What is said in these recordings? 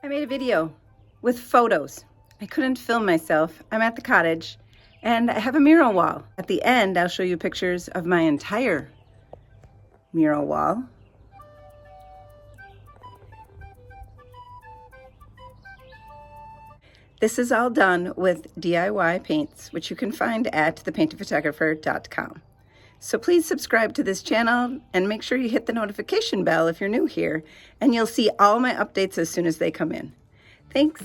I made a video with photos. I couldn't film myself. I'm at the cottage and I have a mural wall. At the end, I'll show you pictures of my entire mural wall. This is all done with DIY paints, which you can find at thepaintedphotographer.com. So please subscribe to this channel and make sure you hit the notification bell if you're new here, and you'll see all my updates as soon as they come in. Thanks.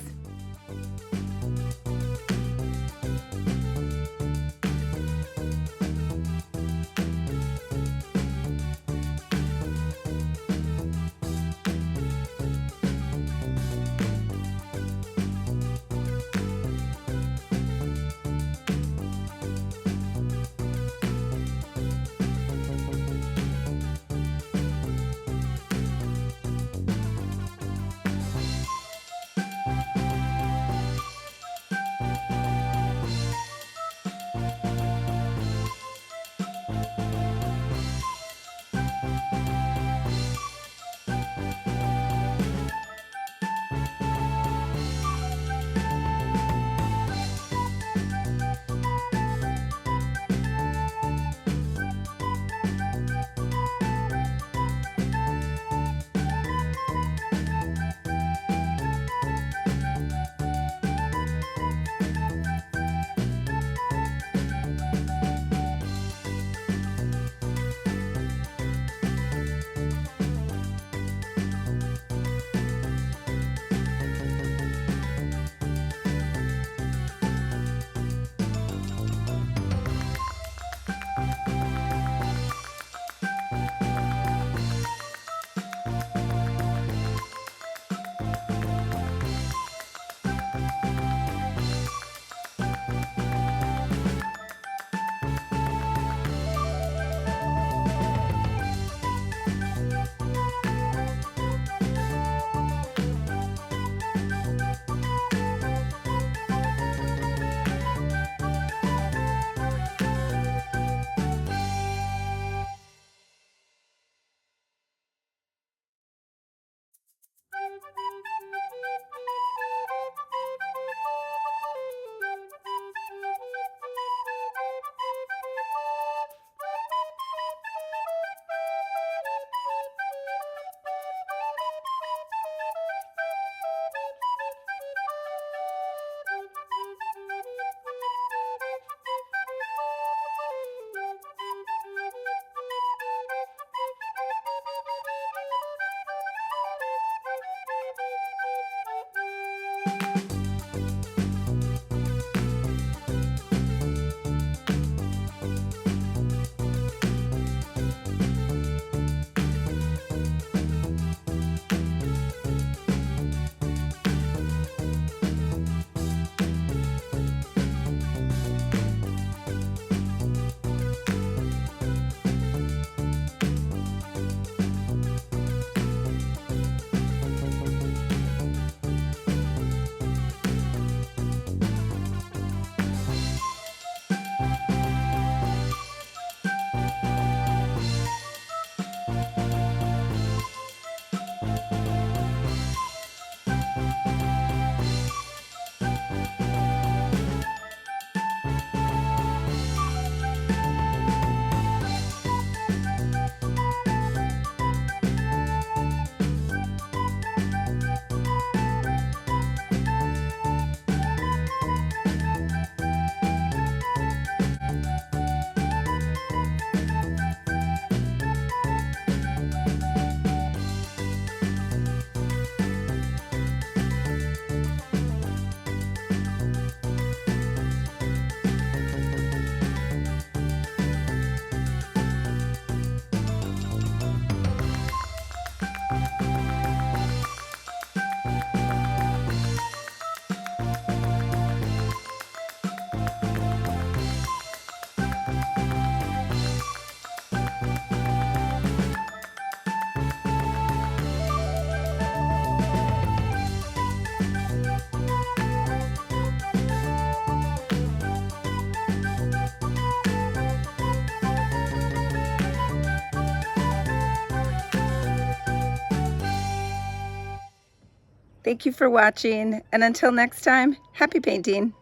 Thank you for watching, and until next time, happy painting!